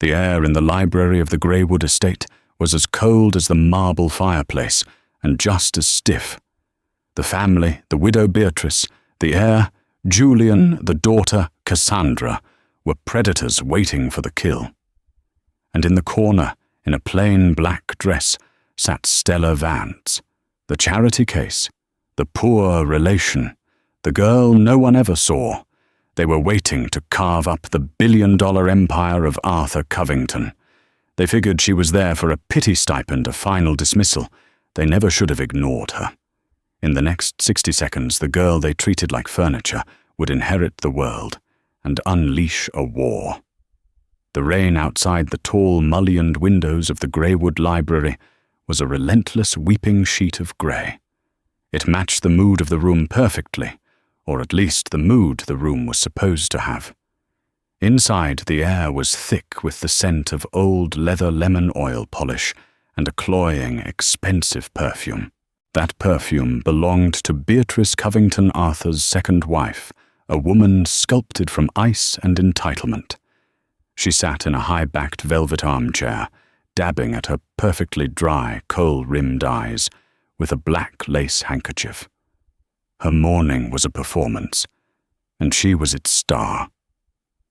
The air in the library of the Greywood estate was as cold as the marble fireplace, and just as stiff. The family, the widow Beatrice, the heir, Julian, the daughter, Cassandra, were predators waiting for the kill. And in the corner, in a plain black dress, sat Stella Vance, the charity case, the poor relation, the girl no one ever saw. They were waiting to carve up the billion-dollar empire of Arthur Covington. They figured she was there for a pity stipend of final dismissal. They never should have ignored her. In the next 60 seconds, the girl they treated like furniture would inherit the world and unleash a war. The rain outside the tall, mullioned windows of the Greywood Library was a relentless weeping sheet of grey. It matched the mood of the room perfectly, or at least the mood the room was supposed to have. Inside, the air was thick with the scent of old leather lemon oil polish and a cloying, expensive perfume. That perfume belonged to Beatrice Covington Arthur's second wife, a woman sculpted from ice and entitlement. She sat in a high-backed velvet armchair, dabbing at her perfectly dry, kohl-rimmed eyes with a black lace handkerchief. Her mourning was a performance, and she was its star.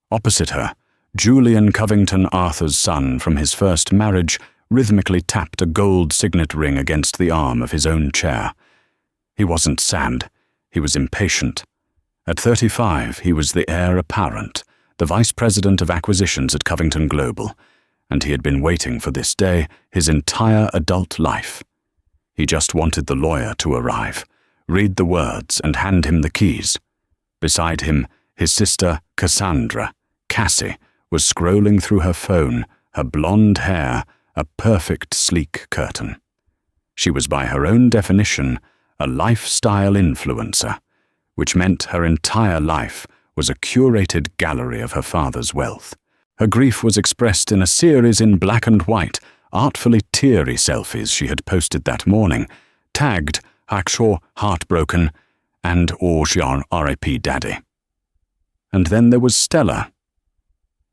Opposite her, Julian Covington Arthur's son from his first marriage rhythmically tapped a gold signet ring against the arm of his own chair. He wasn't sad, he was impatient. At 35, he was the heir apparent, the vice president of acquisitions at Covington Global, and he had been waiting for this day his entire adult life. He just wanted the lawyer to arrive, read the words, and hand him the keys. Beside him, his sister Cassandra, Cassie, was scrolling through her phone, her blonde hair a perfect sleek curtain. She was by her own definition a lifestyle influencer, which meant her entire life was a curated gallery of her father's wealth. Her grief was expressed in a series in black and white, artfully teary selfies she had posted that morning, tagged Hackshaw Heartbroken and Orgeon R.I.P. Daddy. And then there was Stella.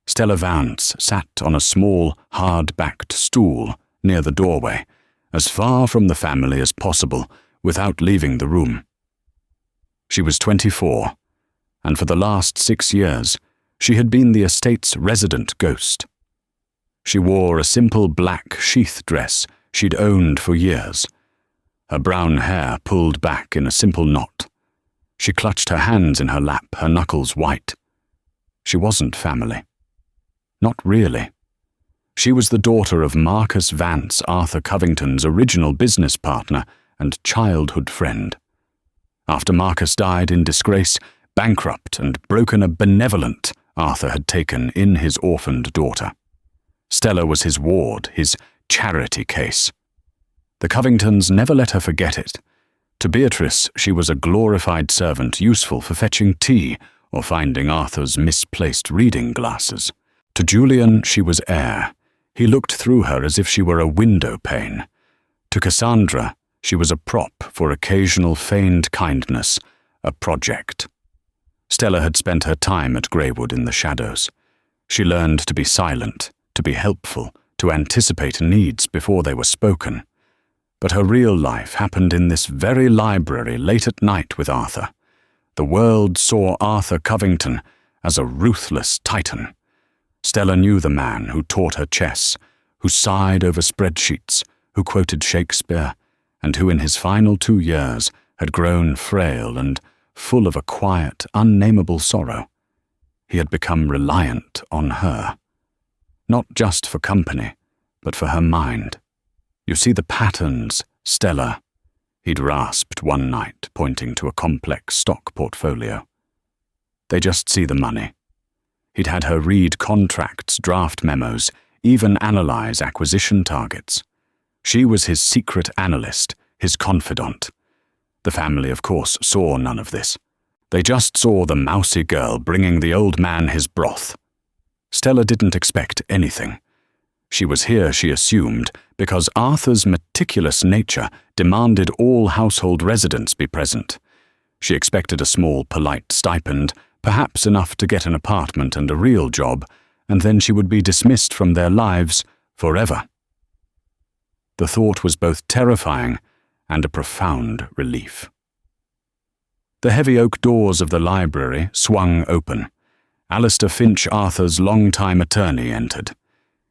Stella Vance sat on a small, hard-backed stool near the doorway, as far from the family as possible without leaving the room. She was 24, and for the last 6 years, she had been the estate's resident ghost. She wore a simple black sheath dress she'd owned for years, her brown hair pulled back in a simple knot. She clutched her hands in her lap, her knuckles white. She wasn't family. Not really. She was the daughter of Marcus Vance, Arthur Covington's original business partner and childhood friend. After Marcus died in disgrace, bankrupt and broken, a benevolent Arthur had taken in his orphaned daughter. Stella was his ward, his charity case. The Covingtons never let her forget it. To Beatrice, she was a glorified servant useful for fetching tea or finding Arthur's misplaced reading glasses. To Julian, she was air. He looked through her as if she were a window pane. To Cassandra, she was a prop for occasional feigned kindness, a project. Stella had spent her time at Greywood in the shadows. She learned to be silent, to be helpful, to anticipate needs before they were spoken. But her real life happened in this very library late at night with Arthur. The world saw Arthur Covington as a ruthless titan. Stella knew the man who taught her chess, who sighed over spreadsheets, who quoted Shakespeare, and who in his final 2 years had grown frail and full of a quiet, unnameable sorrow. He had become reliant on her. Not just for company, but for her mind. "You see the patterns, Stella," he'd rasped one night, pointing to a complex stock portfolio. "They just see the money." He'd had her read contracts, draft memos, even analyze acquisition targets. She was his secret analyst, his confidant. The family, of course, saw none of this. They just saw the mousy girl bringing the old man his broth. Stella didn't expect anything. She was here, she assumed, because Arthur's meticulous nature demanded all household residents be present. She expected a small, polite stipend, perhaps enough to get an apartment and a real job, and then she would be dismissed from their lives forever. The thought was both terrifying and a profound relief. The heavy oak doors of the library swung open. Alistair Finch, Arthur's long-time attorney, entered.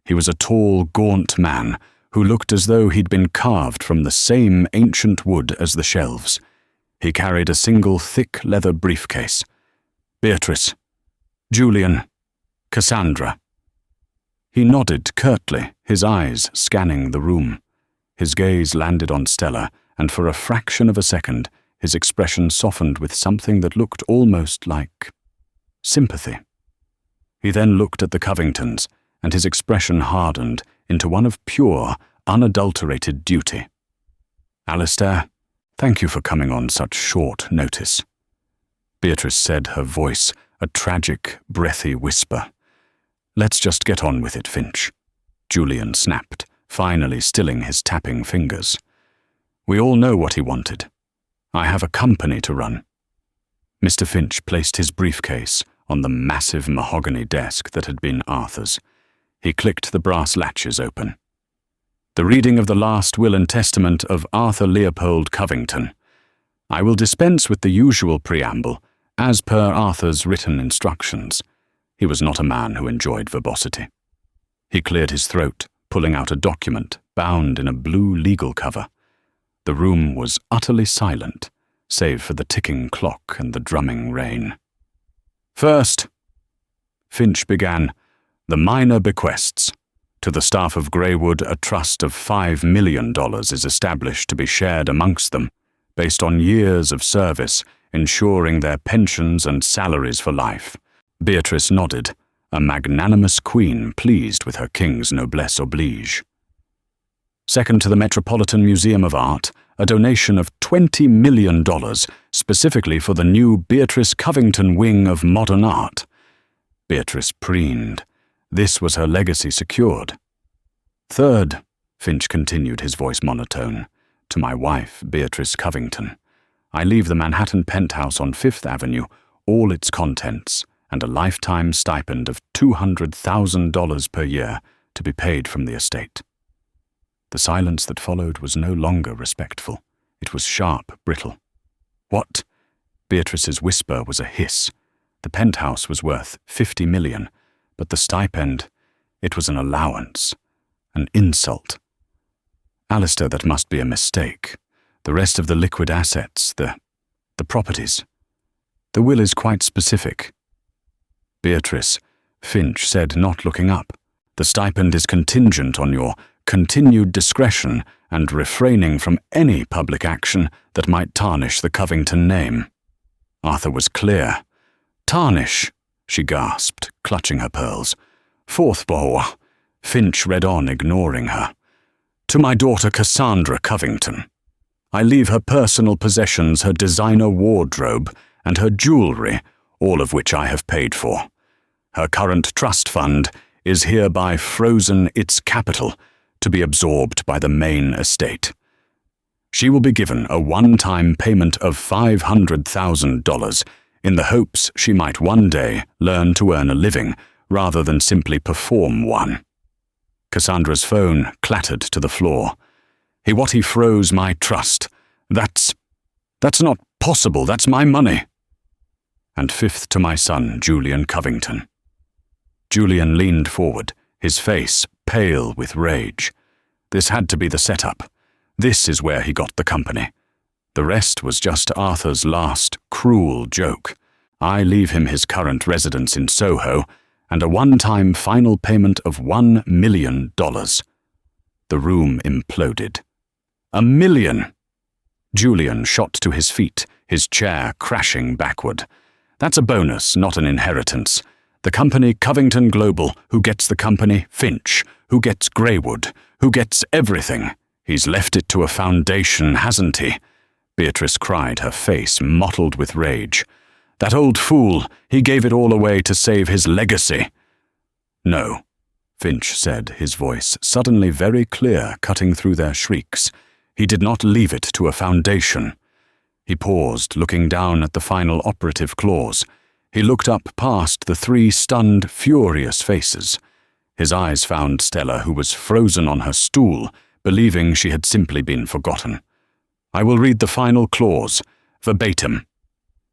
He was a tall, gaunt man who looked as though he'd been carved from the same ancient wood as the shelves. He carried a single thick leather briefcase. Beatrice, Julian, Cassandra. He nodded curtly, his eyes scanning the room. His gaze landed on Stella, and for a fraction of a second, his expression softened with something that looked almost like sympathy. He then looked at the Covingtons, and his expression hardened into one of pure, unadulterated duty. "Alistair, thank you for coming on such short notice." Beatrice said, her voice a tragic, breathy whisper. "Let's just get on with it, Finch," Julian snapped, finally stilling his tapping fingers. "We all know what he wanted. I have a company to run." Mr. Finch placed his briefcase on the massive mahogany desk that had been Arthur's. He clicked the brass latches open. "The reading of the last will and testament of Arthur Leopold Covington. I will dispense with the usual preamble, as per Arthur's written instructions." He was not a man who enjoyed verbosity. He cleared his throat, pulling out a document bound in a blue legal cover. The room was utterly silent, save for the ticking clock and the drumming rain. "First," Finch began, "the minor bequests. To the staff of Greywood, a trust of $5 million is established to be shared amongst them, based on years of service, ensuring their pensions and salaries for life." Beatrice nodded, a magnanimous queen pleased with her king's noblesse oblige. "Second, to the Metropolitan Museum of Art, a donation of $20 million specifically for the new Beatrice Covington wing of modern art." Beatrice preened. This was her legacy secured. "Third," Finch continued, his voice monotone, "to my wife, Beatrice Covington. I leave the Manhattan penthouse on Fifth Avenue, all its contents, and a lifetime stipend of $200,000 per year to be paid from the estate." The silence that followed was no longer respectful. It was sharp, brittle. "What?" Beatrice's whisper was a hiss. The penthouse was worth $50 million, but the stipend, it was an allowance, an insult. "Alistair, that must be a mistake. The rest of the liquid assets, the properties. The will is quite specific." "Beatrice," Finch said, not looking up, "the stipend is contingent on your continued discretion and refraining from any public action that might tarnish the Covington name." Arthur was clear. "Tarnish," she gasped, clutching her pearls. "Fourth bow," Finch read on, ignoring her. "To my daughter Cassandra Covington. I leave her personal possessions, her designer wardrobe, and her jewelry, all of which I have paid for. Her current trust fund is hereby frozen its capital to be absorbed by the main estate. She will be given a one-time payment of $500,000 in the hopes she might one day learn to earn a living rather than simply perform one." Cassandra's phone clattered to the floor. "He froze my trust. That's not possible. That's my money." "And fifth, to my son, Julian Covington." Julian leaned forward, his face pale with rage. This had to be the setup. This is where he got the company. The rest was just Arthur's last, cruel joke. I leave him his current residence in Soho and a one-time final payment of $1 million. The room imploded. $1 million! Julian shot to his feet, his chair crashing backward. "That's a bonus, not an inheritance. The company Covington Global, who gets the company Finch, who gets Greywood, who gets everything. He's left it to a foundation, hasn't he?" Beatrice cried, her face mottled with rage. "That old fool, he gave it all away to save his legacy." "No," Finch said, his voice suddenly very clear, cutting through their shrieks. "He did not leave it to a foundation." He paused, looking down at the final operative clause. He looked up past the three stunned, furious faces. His eyes found Stella, who was frozen on her stool, believing she had simply been forgotten. "I will read the final clause, verbatim,"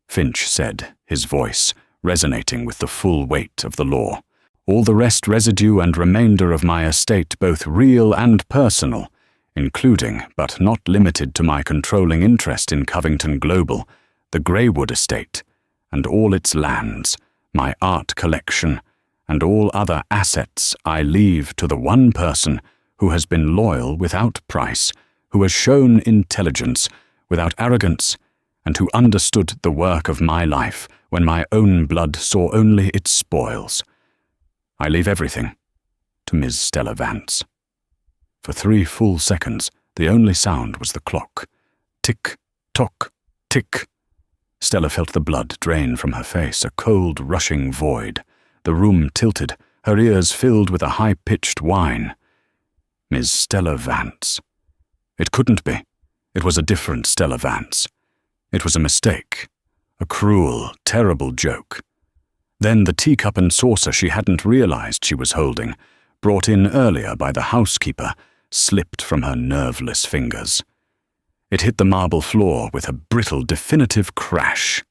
Finch said, his voice resonating with the full weight of the law. "All the rest residue and remainder of my estate, both real and personal, including but not limited to my controlling interest in Covington Global, the Greywood estate, and all its lands, my art collection, and all other assets I leave to the one person who has been loyal without price, who has shown intelligence without arrogance, and who understood the work of my life when my own blood saw only its spoils. I leave everything to Ms. Stella Vance." For 3 full seconds, the only sound was the clock. Tick, tock, tick. Stella felt the blood drain from her face, a cold, rushing void. The room tilted, her ears filled with a high-pitched whine. Ms. Stella Vance. It couldn't be. It was a different Stella Vance. It was a mistake. A cruel, terrible joke. Then the teacup and saucer she hadn't realized she was holding, brought in earlier by the housekeeper, slipped from her nerveless fingers. It hit the marble floor with a brittle, definitive crash.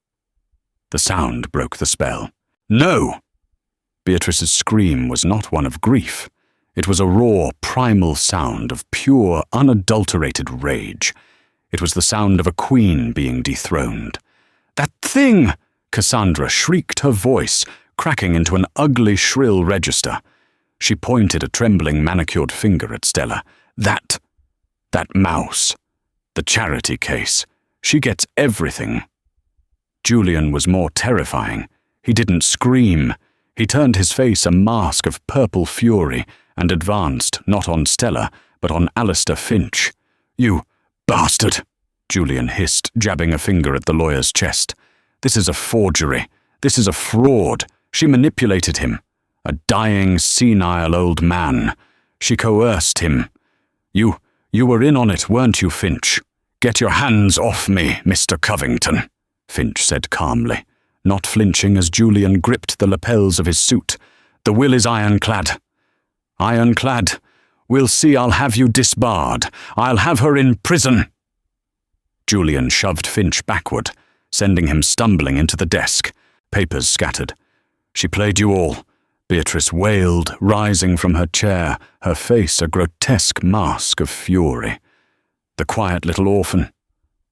The sound broke the spell. "No!" Beatrice's scream was not one of grief. It was a raw, primal sound of pure, unadulterated rage. It was the sound of a queen being dethroned. "That thing!" Cassandra shrieked, her voice cracking into an ugly, shrill register. She pointed a trembling, manicured finger at Stella. That mouse. The charity case. She gets everything." Julian was more terrifying. He didn't scream. He turned his face a mask of purple fury and advanced not on Stella, but on Alistair Finch. "You bastard!" Julian hissed, jabbing a finger at the lawyer's chest. "This is a forgery. This is a fraud. She manipulated him. A dying, senile old man. She coerced him. You were in on it, weren't you, Finch? Get your hands off me, Mr. Covington," Finch said calmly, not flinching as Julian gripped the lapels of his suit. "The will is ironclad." "Ironclad. We'll see. I'll have you disbarred. I'll have her in prison." Julian shoved Finch backward, sending him stumbling into the desk. Papers scattered. "She played you all," Beatrice wailed, rising from her chair, her face a grotesque mask of fury. The quiet little orphan.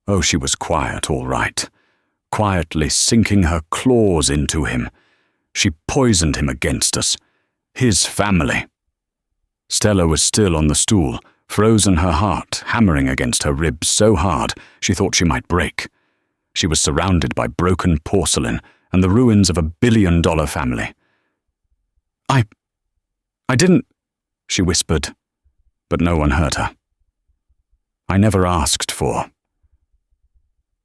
Oh, she was quiet, all right. Quietly sinking her claws into him. She poisoned him against us. His family. Stella was still on the stool, frozen, her heart hammering against her ribs so hard she thought she might break. She was surrounded by broken porcelain and the ruins of a billion-dollar family. I didn't," she whispered, but no one heard her. "I never asked for.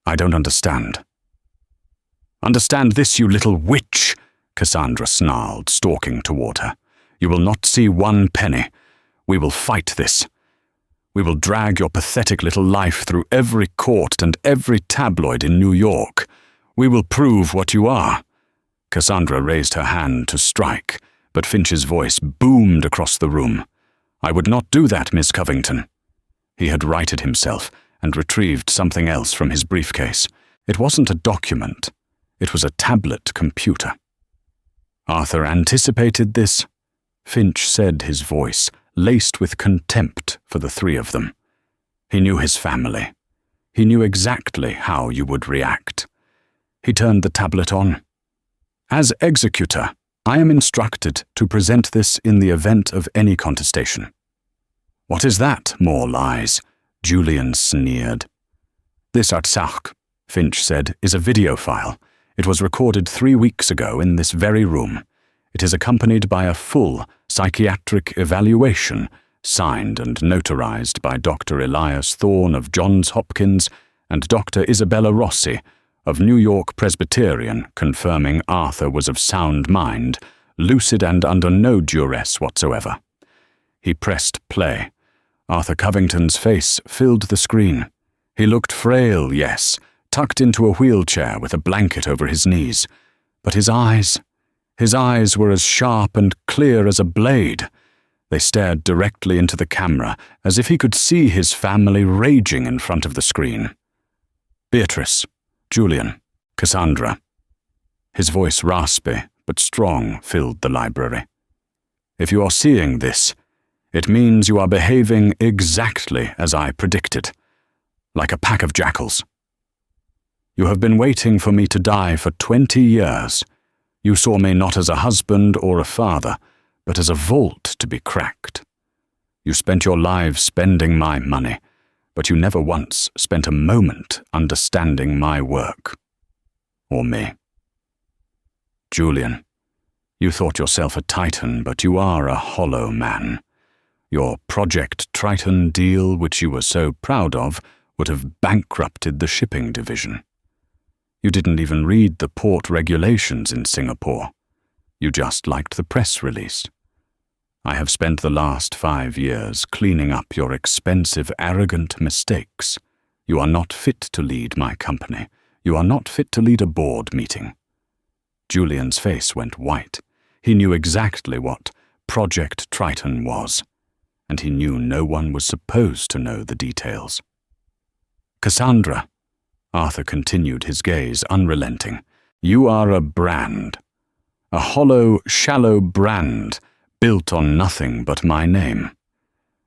I don't understand." "Understand this, you little witch," Cassandra snarled, stalking toward her. "You will not see one penny. We will fight this. We will drag your pathetic little life through every court and every tabloid in New York. We will prove what you are." Cassandra raised her hand to strike, but Finch's voice boomed across the room. "I would not do that, Miss Covington." He had righted himself and retrieved something else from his briefcase. It wasn't a document. It was a tablet computer. "Arthur anticipated this," Finch said, his voice laced with contempt for the three of them. "He knew his family. He knew exactly how you would react." He turned the tablet on. "As executor, I am instructed to present this in the event of any contestation." "What is that, more lies?" Julian sneered. "This Artsakh," Finch said, "is a video file. It was recorded 3 weeks ago in this very room. It is accompanied by a full psychiatric evaluation, signed and notarized by Dr. Elias Thorne of Johns Hopkins and Dr. Isabella Rossi of New York Presbyterian, confirming Arthur was of sound mind, lucid and under no duress whatsoever. He pressed play. Arthur Covington's face filled the screen. He looked frail, yes, tucked into a wheelchair with a blanket over his knees, But his eyes were as sharp and clear as a blade. They stared directly into the camera, as if he could see his family raging in front of the screen. Beatrice, Julian, Cassandra. His voice, raspy but strong, filled the library. If you are seeing this, it means you are behaving exactly as I predicted, like a pack of jackals. You have been waiting for me to die for 20 years. You saw me not as a husband or a father, but as a vault to be cracked. You spent your lives spending my money, but you never once spent a moment understanding my work. Or me. Julian, you thought yourself a titan, but you are a hollow man. Your Project Triton deal, which you were so proud of, would have bankrupted the shipping division. You didn't even read the port regulations in Singapore. You just liked the press release. I have spent the last 5 years cleaning up your expensive, arrogant mistakes. You are not fit to lead my company. You are not fit to lead a board meeting. Julian's face went white. He knew exactly what Project Triton was, and he knew no one was supposed to know the details. Cassandra, Arthur continued, his gaze unrelenting, you are a brand. A hollow, shallow brand built on nothing but my name.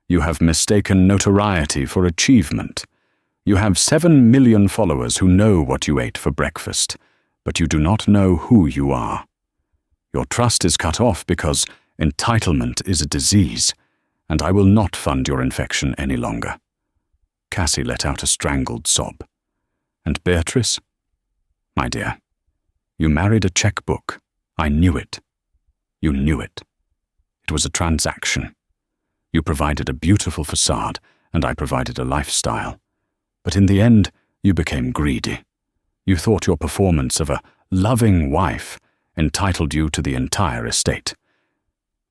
You have mistaken notoriety for achievement. You have 7 million followers who know what you ate for breakfast, but you do not know who you are. Your trust is cut off because entitlement is a disease, and I will not fund your infection any longer. Cassie let out a strangled sob. And Beatrice? My dear, you married a checkbook. I knew it. You knew it. It was a transaction. You provided a beautiful facade, and I provided a lifestyle. But in the end, you became greedy. You thought your performance of a loving wife entitled you to the entire estate.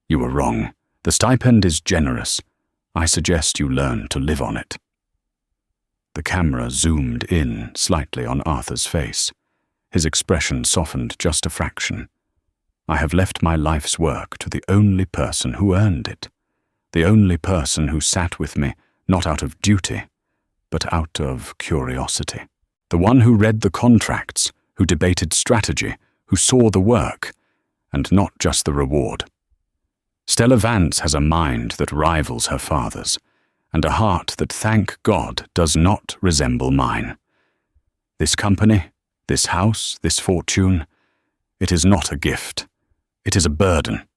You were wrong. The stipend is generous. I suggest you learn to live on it. The camera zoomed in slightly on Arthur's face. His expression softened just a fraction. I have left my life's work to the only person who earned it, the only person who sat with me not out of duty, but out of curiosity. The one who read the contracts, who debated strategy, who saw the work, and not just the reward. Stella Vance has a mind that rivals her father's, and a heart that, thank God, does not resemble mine. This company, this house, this fortune, it is not a gift. It is a burden,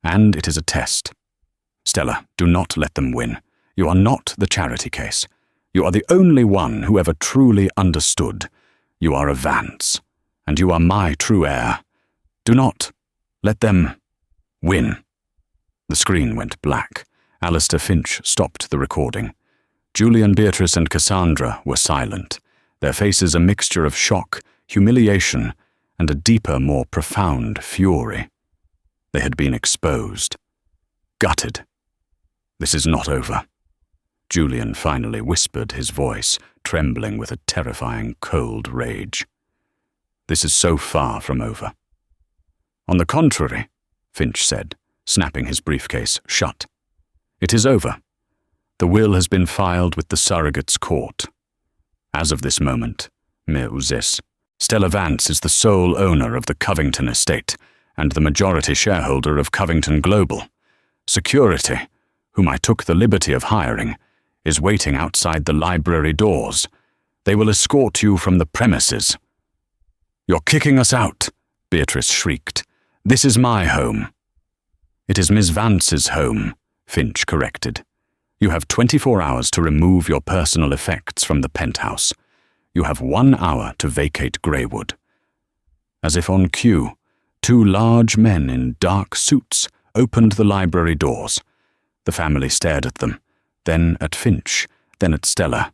and it is a test. Stella, do not let them win. You are not the charity case. You are the only one who ever truly understood. You are a Vance, and you are my true heir. Do not let them win. The screen went black. Alistair Finch stopped the recording. Julian, Beatrice, and Cassandra were silent, their faces a mixture of shock, humiliation, and a deeper, more profound fury. They had been exposed, gutted. This is not over. Julian finally whispered, his voice trembling with a terrifying cold rage. This is so far from over. On the contrary, Finch said, snapping his briefcase shut. It is over. The will has been filed with the surrogate's court. As of this moment, Stella Vance is the sole owner of the Covington estate and the majority shareholder of Covington Global. Security, whom I took the liberty of hiring, is waiting outside the library doors. They will escort you from the premises. You're kicking us out, Beatrice shrieked. This is my home. It is Miss Vance's home, Finch corrected. You have 24 hours to remove your personal effects from the penthouse. You have 1 hour to vacate Greywood. As if on cue, 2 large men in dark suits opened the library doors. The family stared at them, then at Finch, then at Stella.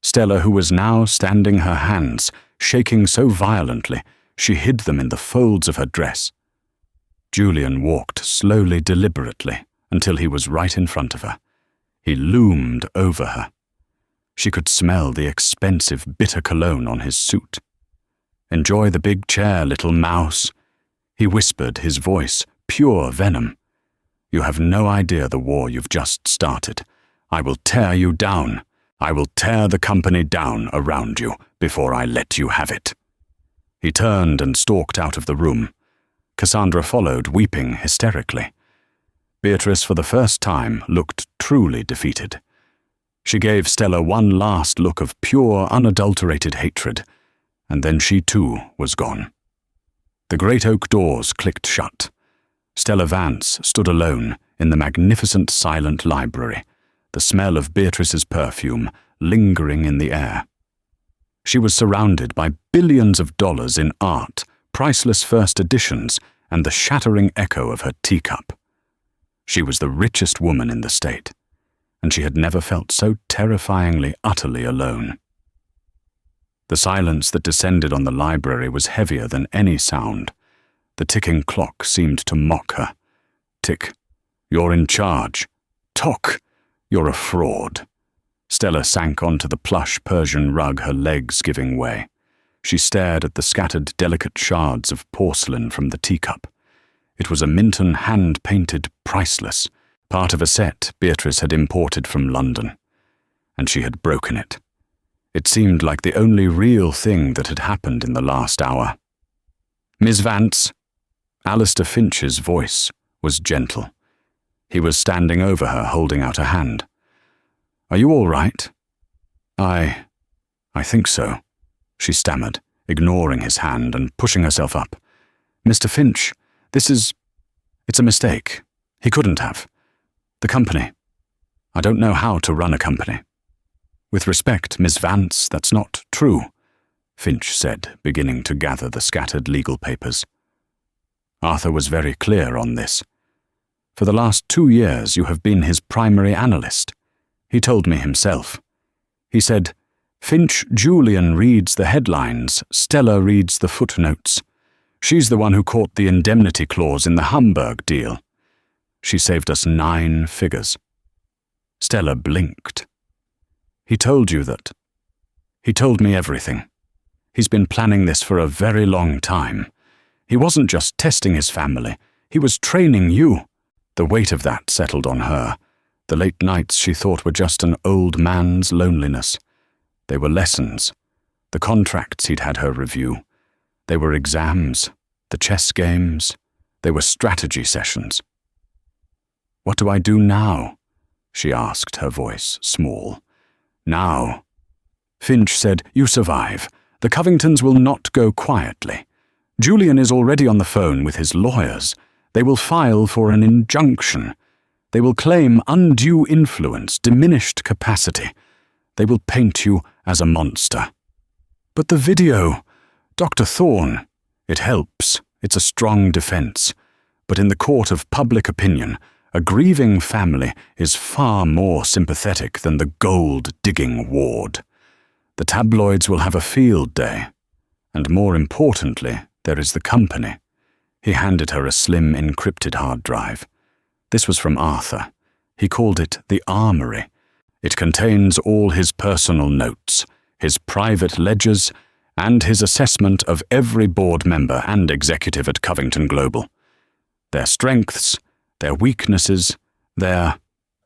Stella, who was now standing her hands, shaking so violently she hid them in the folds of her dress. Julian walked slowly, deliberately, until he was right in front of her. He loomed over her. She could smell the expensive, bitter cologne on his suit. Enjoy the big chair, little mouse. He whispered, his voice pure venom. You have no idea the war you've just started. I will tear you down. I will tear the company down around you before I let you have it. He turned and stalked out of the room. Cassandra followed, weeping hysterically. Beatrice, for the first time, looked truly defeated. She gave Stella one last look of pure, unadulterated hatred, and then she too was gone. The great oak doors clicked shut. Stella Vance stood alone in the magnificent silent library, the smell of Beatrice's perfume lingering in the air. She was surrounded by billions of dollars in art, priceless first editions, and the shattering echo of her teacup. She was the richest woman in the state, and she had never felt so terrifyingly, utterly alone. The silence that descended on the library was heavier than any sound. The ticking clock seemed to mock her. Tick, you're in charge. Tock, you're a fraud. Stella sank onto the plush Persian rug, her legs giving way. She stared at the scattered delicate shards of porcelain from the teacup. It was a Minton hand-painted priceless, part of a set Beatrice had imported from London, and she had broken it. It seemed like the only real thing that had happened in the last hour. Miss Vance. Alistair Finch's voice was gentle. He was standing over her, holding out a hand. Are you all right? I think so, she stammered, ignoring his hand and pushing herself up. Mr. Finch, it's a mistake. He couldn't have. The company. I don't know how to run a company. With respect, Miss Vance, that's not true, Finch said, beginning to gather the scattered legal papers. Arthur was very clear on this. For the last 2 years you have been his primary analyst. He told me himself. He said, Finch Julian reads the headlines, Stella reads the footnotes. She's the one who caught the indemnity clause in the Hamburg deal. She saved us 9 figures. Stella blinked. He told you that. He told me everything. He's been planning this for a very long time. He wasn't just testing his family. He was training you. The weight of that settled on her. The late nights she thought were just an old man's loneliness. They were lessons. The contracts he'd had her review. They were exams. The chess games. They were strategy sessions. What do I do now? She asked, her voice small. Now. Finch said, you survive. The Covingtons will not go quietly. Julian is already on the phone with his lawyers. They will file for an injunction. They will claim undue influence, diminished capacity. They will paint you as a monster. But the video, Dr. Thorne, it helps. It's a strong defense. But in the court of public opinion, a grieving family is far more sympathetic than the gold-digging ward. The tabloids will have a field day. And more importantly, there is the company. He handed her a slim, encrypted hard drive. This was from Arthur. He called it the Armory. It contains all his personal notes, his private ledgers, and his assessment of every board member and executive at Covington Global. Their strengths, their weaknesses, their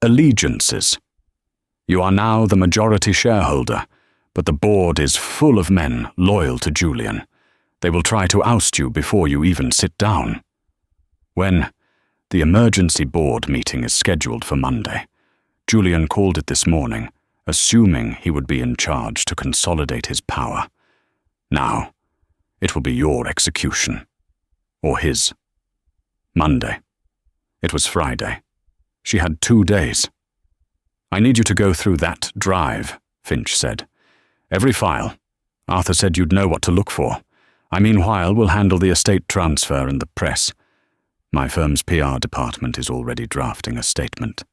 allegiances. You are now the majority shareholder, but the board is full of men loyal to Julian. They will try to oust you before you even sit down. When the emergency board meeting is scheduled for Monday, Julian called it this morning, assuming he would be in charge to consolidate his power. Now, it will be your execution. Or his. Monday. It was Friday. She had 2 days. I need you to go through that drive, Finch said. Every file. Arthur said you'd know what to look for. I meanwhile will handle the estate transfer and the press. My firm's PR department is already drafting a statement.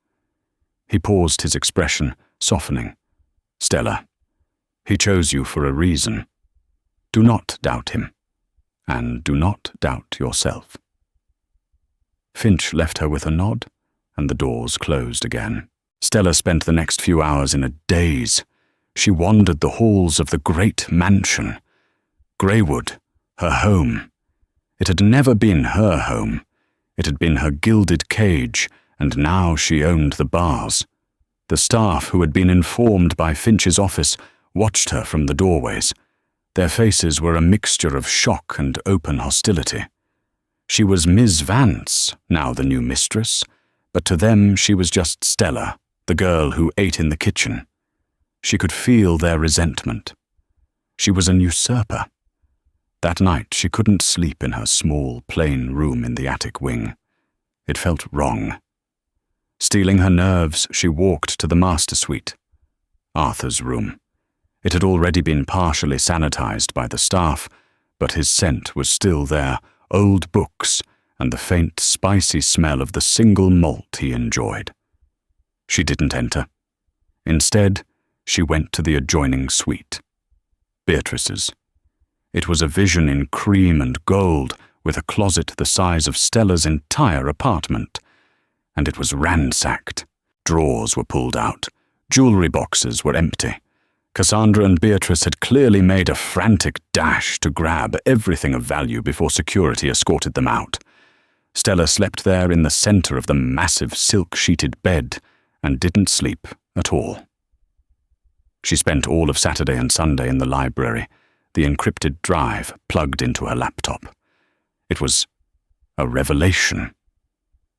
He paused, his expression softening. Stella, he chose you for a reason. Do not doubt him, and do not doubt yourself. Finch left her with a nod, and the doors closed again. Stella spent the next few hours in a daze. She wandered the halls of the great mansion. Greywood Her home. It had never been her home. It had been her gilded cage, and now she owned the bars. The staff who had been informed by Finch's office watched her from the doorways. Their faces were a mixture of shock and open hostility. She was Ms. Vance, now the new mistress, but to them she was just Stella, the girl who ate in the kitchen. She could feel their resentment. She was an usurper. That night she couldn't sleep in her small, plain room in the attic wing. It felt wrong. Steeling her nerves, she walked to the master suite, Arthur's room. It had already been partially sanitized by the staff, but his scent was still there, old books, and the faint, spicy smell of the single malt he enjoyed. She didn't enter. Instead, she went to the adjoining suite, Beatrice's. It was a vision in cream and gold, with a closet the size of Stella's entire apartment. And it was ransacked. Drawers were pulled out. Jewelry boxes were empty. Cassandra and Beatrice had clearly made a frantic dash to grab everything of value before security escorted them out. Stella slept there in the center of the massive silk-sheeted bed and didn't sleep at all. She spent all of Saturday and Sunday in the library, the encrypted drive plugged into her laptop. It was a revelation.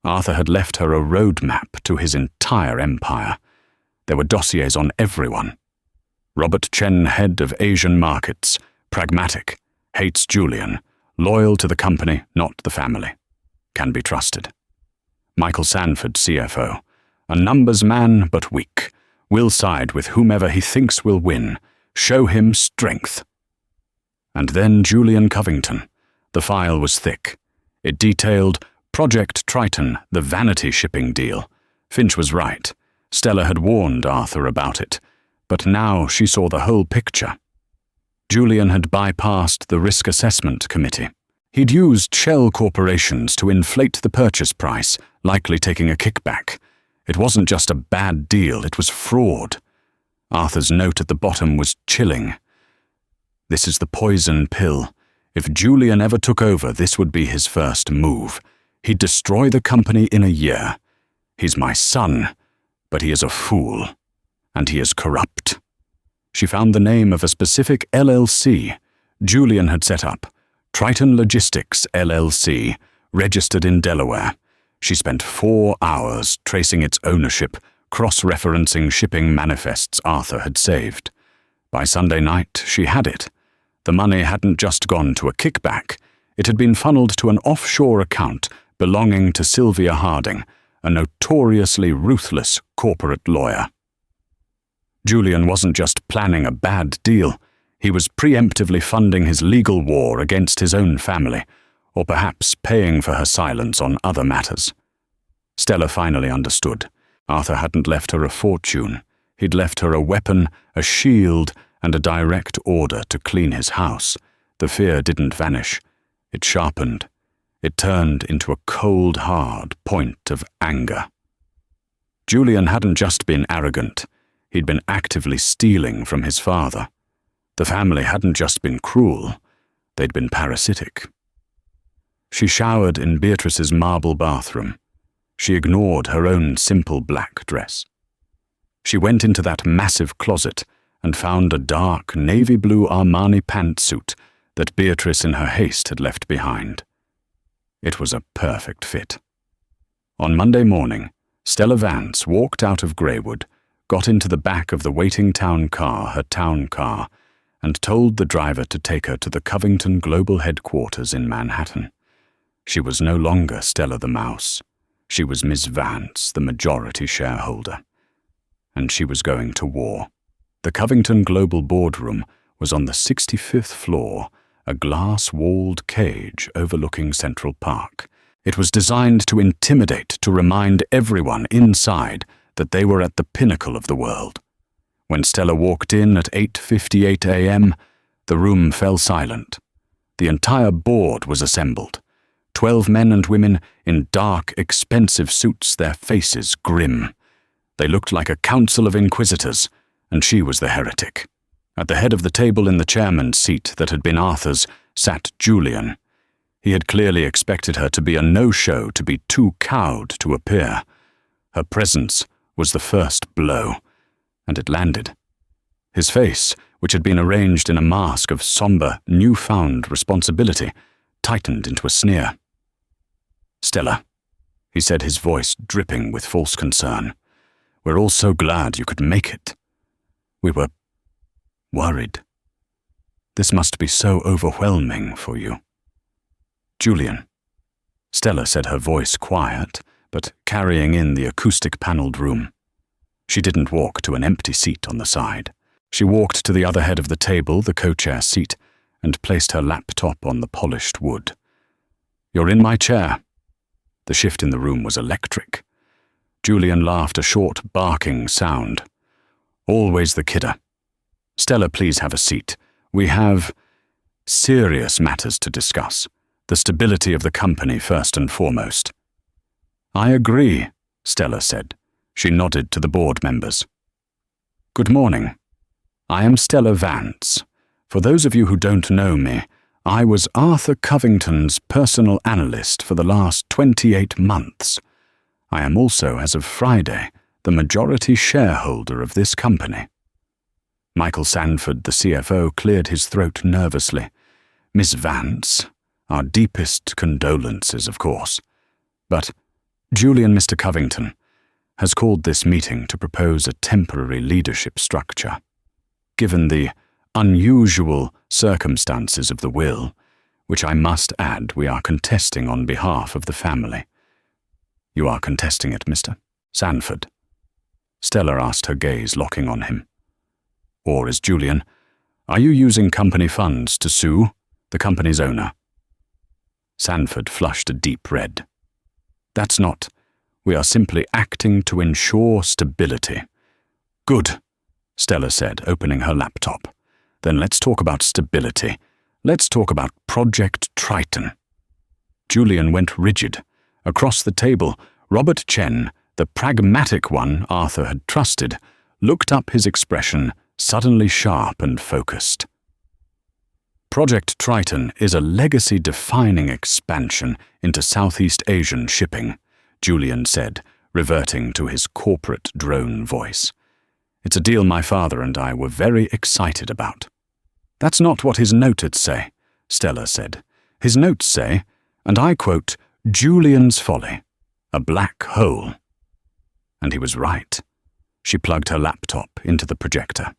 Arthur had left her a roadmap to his entire empire. There were dossiers on everyone. Robert Chen, head of Asian markets, pragmatic, hates Julian, loyal to the company, not the family. Can be trusted. Michael Sanford, CFO, a numbers man but weak, will side with whomever he thinks will win, show him strength. And then Julian Covington. The file was thick. It detailed Project Triton, the vanity shipping deal. Finch was right. Stella had warned Arthur about it, but now she saw the whole picture. Julian had bypassed the risk assessment committee. He'd used shell corporations to inflate the purchase price, likely taking a kickback. It wasn't just a bad deal, it was fraud. Arthur's note at the bottom was chilling. This is the poison pill. If Julian ever took over, this would be his first move. He'd destroy the company in a year. He's my son, but he is a fool, and he is corrupt. She found the name of a specific LLC Julian had set up, Triton Logistics LLC, registered in Delaware. She spent 4 hours tracing its ownership, cross-referencing shipping manifests Arthur had saved. By Sunday night, she had it. The money hadn't just gone to a kickback. It had been funneled to an offshore account belonging to Sylvia Harding, a notoriously ruthless corporate lawyer. Julian wasn't just planning a bad deal. He was preemptively funding his legal war against his own family, or perhaps paying for her silence on other matters. Stella finally understood. Arthur hadn't left her a fortune. He'd left her a weapon, a shield, and a direct order to clean his house. The fear didn't vanish. It sharpened. It turned into a cold, hard point of anger. Julian hadn't just been arrogant. He'd been actively stealing from his father. The family hadn't just been cruel. They'd been parasitic. She showered in Beatrice's marble bathroom. She ignored her own simple black dress. She went into that massive closet and found a dark navy blue Armani pantsuit that Beatrice in her haste had left behind. It was a perfect fit. On Monday morning, Stella Vance walked out of Greywood, got into the back of the waiting town car, her town car, and told the driver to take her to the Covington Global Headquarters in Manhattan. She was no longer Stella the Mouse. She was Miss Vance, the majority shareholder. And she was going to war. The Covington Global Boardroom was on the 65th floor, a glass-walled cage overlooking Central Park. It was designed to intimidate, to remind everyone inside that they were at the pinnacle of the world. When Stella walked in at 8:58 a.m., the room fell silent. The entire board was assembled. 12 men and women in dark, expensive suits, their faces grim. They looked like a council of inquisitors, and she was the heretic. At the head of the table in the chairman's seat that had been Arthur's, sat Julian. He had clearly expected her to be a no-show, to be too cowed to appear. Her presence was the first blow, and it landed. His face, which had been arranged in a mask of somber, newfound responsibility, tightened into a sneer. "Stella," he said, his voice dripping with false concern, "we're all so glad you could make it. We were worried. This must be so overwhelming for you." "Julian," Stella said, her voice quiet, but carrying in the acoustic-panelled room. She didn't walk to an empty seat on the side. She walked to the other head of the table, the co-chair seat, and placed her laptop on the polished wood. "You're in my chair." The shift in the room was electric. Julian laughed, a short, barking sound. "Always the kidder. Stella, please have a seat. We have serious matters to discuss. The stability of the company first and foremost." "I agree," Stella said. She nodded to the board members. "Good morning. I am Stella Vance. For those of you who don't know me, I was Arthur Covington's personal analyst for the last 28 months. I am also, as of Friday, the majority shareholder of this company." Michael Sanford, the CFO, cleared his throat nervously. "Miss Vance, our deepest condolences, of course. But Julian, Mr. Covington, has called this meeting to propose a temporary leadership structure. Given the unusual circumstances of the will, which I must add we are contesting on behalf of the family." "You are contesting it, Mr. Sanford?" Stella asked, her gaze locking on him. "Or is Julian, are you using company funds to sue the company's owner?" Sanford flushed a deep red. "That's not. We are simply acting to ensure stability." "Good," Stella said, opening her laptop. "Then let's talk about stability. Let's talk about Project Triton." Julian went rigid. Across the table, Robert Chen, the pragmatic one Arthur had trusted, looked up, his expression suddenly sharp and focused. "Project Triton is a legacy-defining expansion into Southeast Asian shipping," Julian said, reverting to his corporate drone voice. "It's a deal my father and I were very excited about." "That's not what his notes say," Stella said. "His notes say, and I quote, 'Julian's folly, a black hole.'" And he was right. She plugged her laptop into the projector.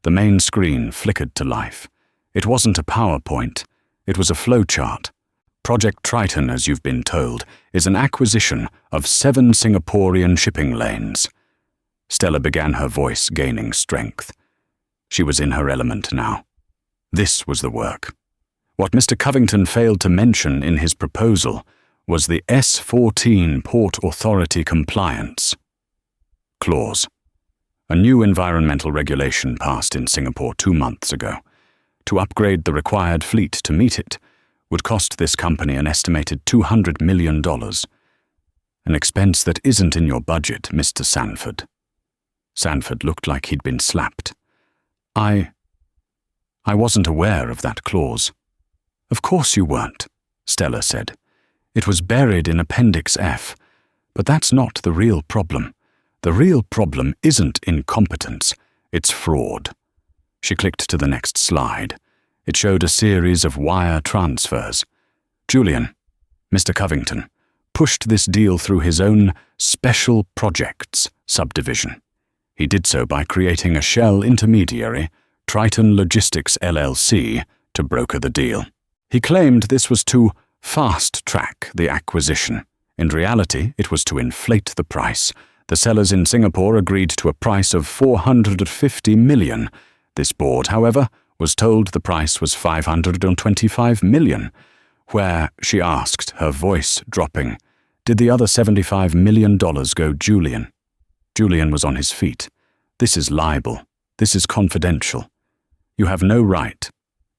The main screen flickered to life. It wasn't a PowerPoint. It was a flowchart. Project Triton, as you've been told, is an acquisition of 7 Singaporean shipping lanes. Stella began, her voice gaining strength. She was in her element now. This was the work. What Mr. Covington failed to mention in his proposal was the S14 Port Authority compliance clause. A new environmental regulation passed in Singapore 2 months ago. To upgrade the required fleet to meet it would cost this company an estimated $200 million. An expense that isn't in your budget, Mr. Sanford. Sanford looked like he'd been slapped. I wasn't aware of that clause." "Of course you weren't," Stella said. "It was buried in Appendix F. But that's not the real problem. The real problem isn't incompetence, it's fraud." She clicked to the next slide. It showed a series of wire transfers. Julian, Mr. Covington, pushed this deal through his own Special Projects subdivision. He did so by creating a shell intermediary, Triton Logistics LLC, to broker the deal. He claimed this was to fast-track the acquisition. In reality, it was to inflate the price. The sellers in Singapore agreed to a price of $450 million. This board, however, was told the price was $525 million, where, she asked, her voice dropping, did the other $75 million go Julian? Julian was on his feet. "This is libel. This is confidential. You have no right."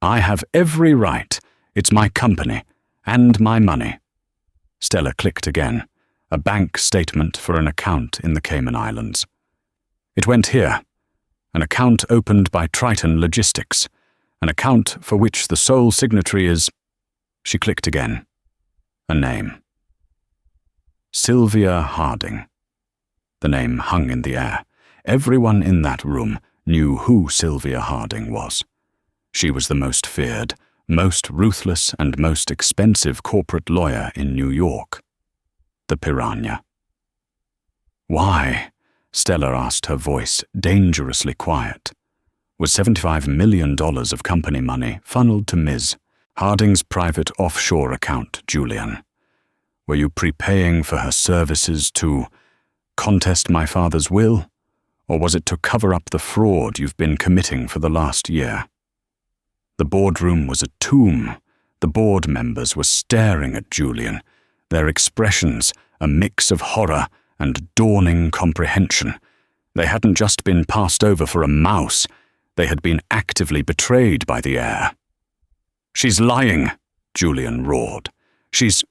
"I have every right. It's my company, and my money." Stella clicked again. A bank statement for an account in the Cayman Islands. "It went here. An account opened by Triton Logistics. An account for which the sole signatory is—" She clicked again. A name. Sylvia Harding. The name hung in the air. Everyone in that room knew who Sylvia Harding was. She was the most feared, most ruthless, and most expensive corporate lawyer in New York. The Piranha. "Why?" Stella asked, her voice dangerously quiet. Was $75 million of company money funneled to Ms. Harding's private offshore account, Julian? Were you prepaying for her services to contest my father's will, or was it to cover up the fraud you've been committing for the last year? The boardroom was a tomb. The board members were staring at Julian, their expressions a mix of horror and dawning comprehension. They hadn't just been passed over for a mouse. They had been actively betrayed by the heir. "She's lying," Julian roared. She's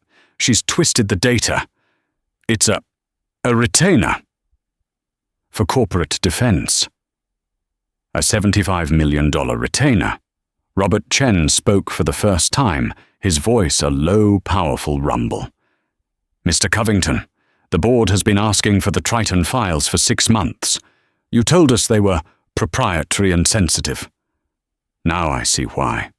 twisted the data. It's a retainer. For corporate defense. A $75 million retainer. Robert Chen spoke for the first time, his voice a low, powerful rumble. "Mr. Covington, the board has been asking for the Triton files for 6 months. You told us they were proprietary and sensitive. Now I see why."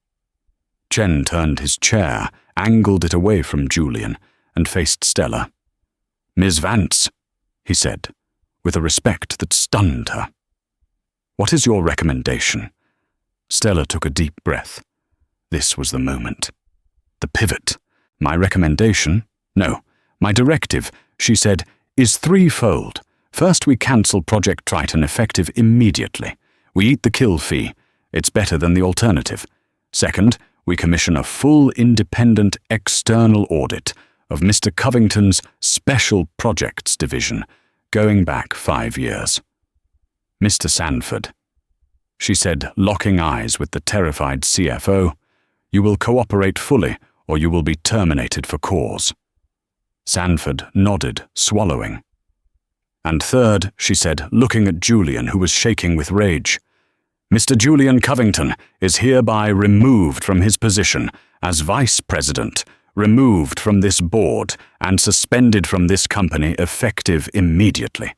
Chen turned his chair, angled it away from Julian, and faced Stella. "Ms. Vance," he said, with a respect that stunned her. "What is your recommendation?" Stella took a deep breath. This was the moment. The pivot. "My recommendation? No, my directive," she said, "is threefold. First, we cancel Project Triton effective immediately. We eat the kill fee. It's better than the alternative. Second, we commission a full independent external audit of Mr. Covington's Special Projects Division, going back 5 years. Mr. Sanford," she said, locking eyes with the terrified CFO, "you will cooperate fully or you will be terminated for cause." Sanford nodded, swallowing. "And third," she said, looking at Julian, who was shaking with rage, "Mr. Julian Covington is hereby removed from his position as Vice President, removed from this board, and suspended from this company effective immediately.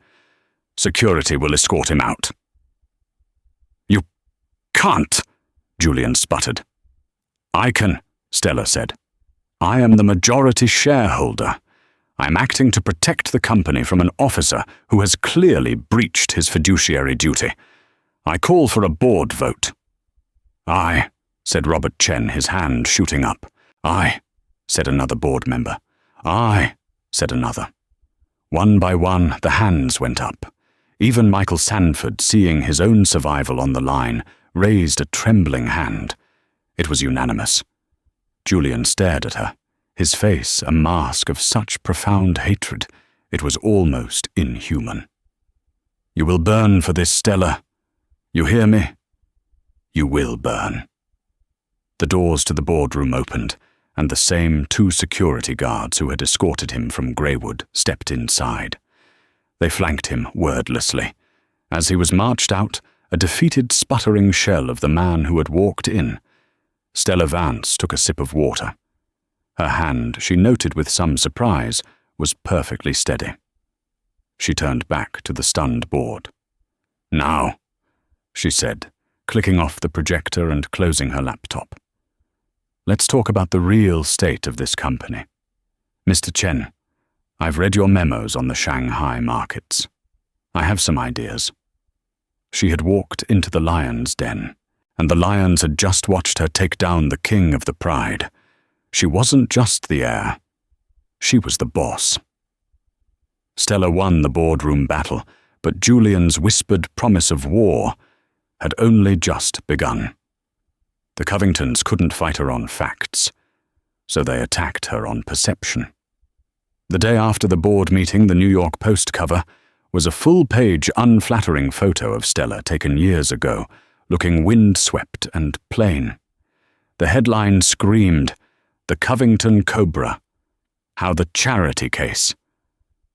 Security will escort him out." "You can't," Julian sputtered. "I can," Stella said. "I am the majority shareholder. I'm acting to protect the company from an officer who has clearly breached his fiduciary duty. I call for a board vote." "Aye," said Robert Chen, his hand shooting up. "Aye," said another board member. "Aye," said another. One by one, the hands went up. Even Michael Sanford, seeing his own survival on the line, raised a trembling hand. It was unanimous. Julian stared at her, his face a mask of such profound hatred, it was almost inhuman. "You will burn for this, Stella. You hear me? You will burn." The doors to the boardroom opened, and the same 2 security guards who had escorted him from Greywood stepped inside. They flanked him wordlessly. As he was marched out, a defeated, sputtering shell of the man who had walked in. Stella Vance took a sip of water. Her hand, she noted with some surprise, was perfectly steady. She turned back to the stunned board. "Now," she said, clicking off the projector and closing her laptop. "Let's talk about the real state of this company. Mr. Chen, I've read your memos on the Shanghai markets. I have some ideas." She had walked into the lion's den, and the lions had just watched her take down the king of the pride. She wasn't just the heir. She was the boss. Stella won the boardroom battle, but Julian's whispered promise of war had only just begun. The Covingtons couldn't fight her on facts, so they attacked her on perception. The day after the board meeting, the New York Post cover was a full-page, unflattering photo of Stella taken years ago, looking windswept and plain. The headline screamed, "The Covington Cobra. How the Charity Case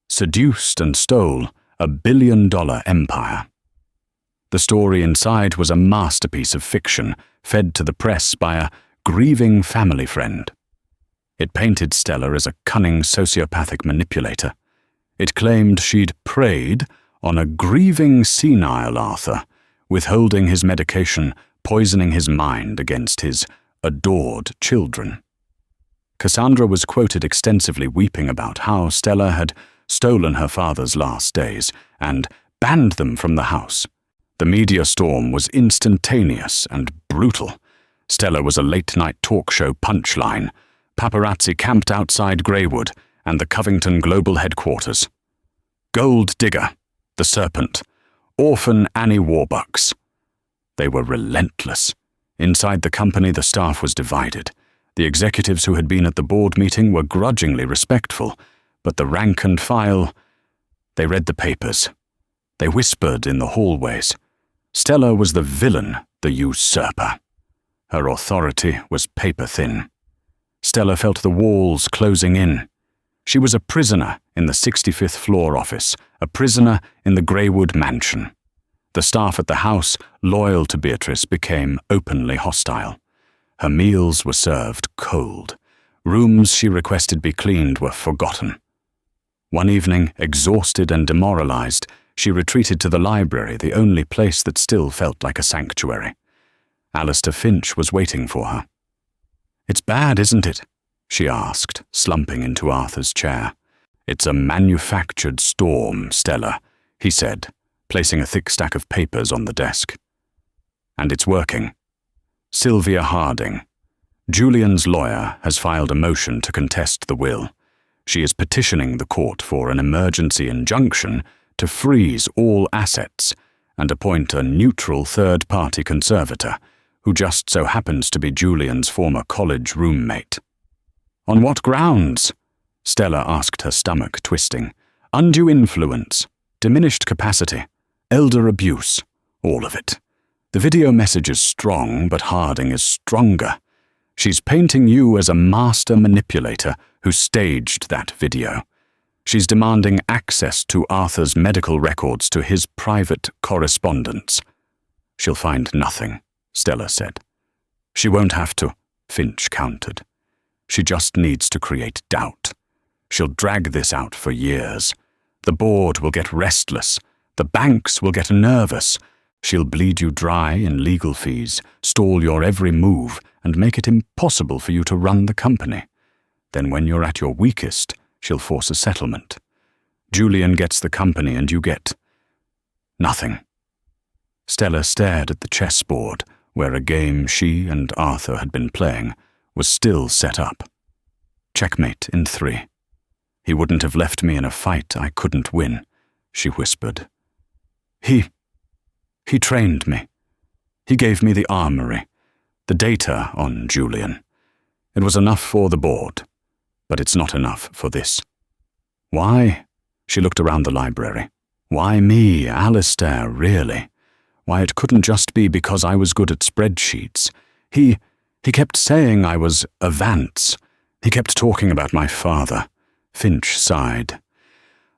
Seduced and Stole a $1 billion empire." The story inside was a masterpiece of fiction, fed to the press by a grieving family friend. It painted Stella as a cunning sociopathic manipulator. It claimed she'd preyed on a grieving senile Arthur, withholding his medication, poisoning his mind against his adored children. Cassandra was quoted extensively weeping about how Stella had stolen her father's last days and banned them from the house. The media storm was instantaneous and brutal. Stella was a late-night talk show punchline. Paparazzi camped outside Greywood and the Covington Global headquarters. Gold Digger, the Serpent, Orphan Annie Warbucks. They were relentless. Inside the company, the staff was divided. The executives who had been at the board meeting were grudgingly respectful, but the rank and file, they read the papers. They whispered in the hallways. Stella was the villain, the usurper. Her authority was paper-thin. Stella felt the walls closing in. She was a prisoner in the 65th floor office, a prisoner in the Greywood mansion. The staff at the house, loyal to Beatrice, became openly hostile. Her meals were served cold. Rooms she requested be cleaned were forgotten. One evening, exhausted and demoralized, she retreated to the library, the only place that still felt like a sanctuary. Alistair Finch was waiting for her. "It's bad, isn't it?" she asked, slumping into Arthur's chair. "It's a manufactured storm, Stella," he said, placing a thick stack of papers on the desk. "And it's working. Sylvia Harding, Julian's lawyer, has filed a motion to contest the will. She is petitioning the court for an emergency injunction to freeze all assets and appoint a neutral third-party conservator, who just so happens to be Julian's former college roommate." "On what grounds?" Stella asked, her stomach twisting. "Undue influence, diminished capacity, elder abuse, all of it. The video message is strong, but Harding is stronger. She's painting you as a master manipulator who staged that video. She's demanding access to Arthur's medical records to his private correspondence." "She'll find nothing," Stella said. "She won't have to," Finch countered. "She just needs to create doubt. She'll drag this out for years. The board will get restless. The banks will get nervous. She'll bleed you dry in legal fees, stall your every move, and make it impossible for you to run the company. Then when you're at your weakest, she'll force a settlement. Julian gets the company and you get nothing." Stella stared at the chessboard, where a game she and Arthur had been playing was still set up. "Checkmate in 3. He wouldn't have left me in a fight I couldn't win," she whispered. He trained me. He gave me the armory, the data on Julian. It was enough for the board, but it's not enough for this." "Why?" She looked around the library. "Why me, Alistair, really? Why, it couldn't just be because I was good at spreadsheets. He kept saying I was a Vance. He kept talking about my father." Finch sighed.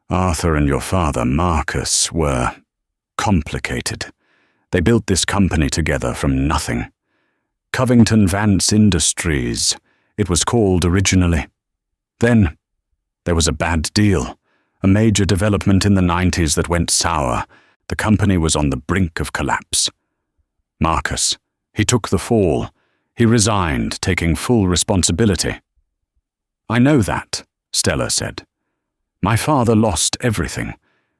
"Arthur and your father, Marcus, were complicated. They built this company together from nothing. Covington Vance Industries, it was called originally. Then there was a bad deal, a major development in the 90s that went sour. The company was on the brink of collapse. Marcus, he took the fall. He resigned, taking full responsibility." "I know that," Stella said. "My father lost everything.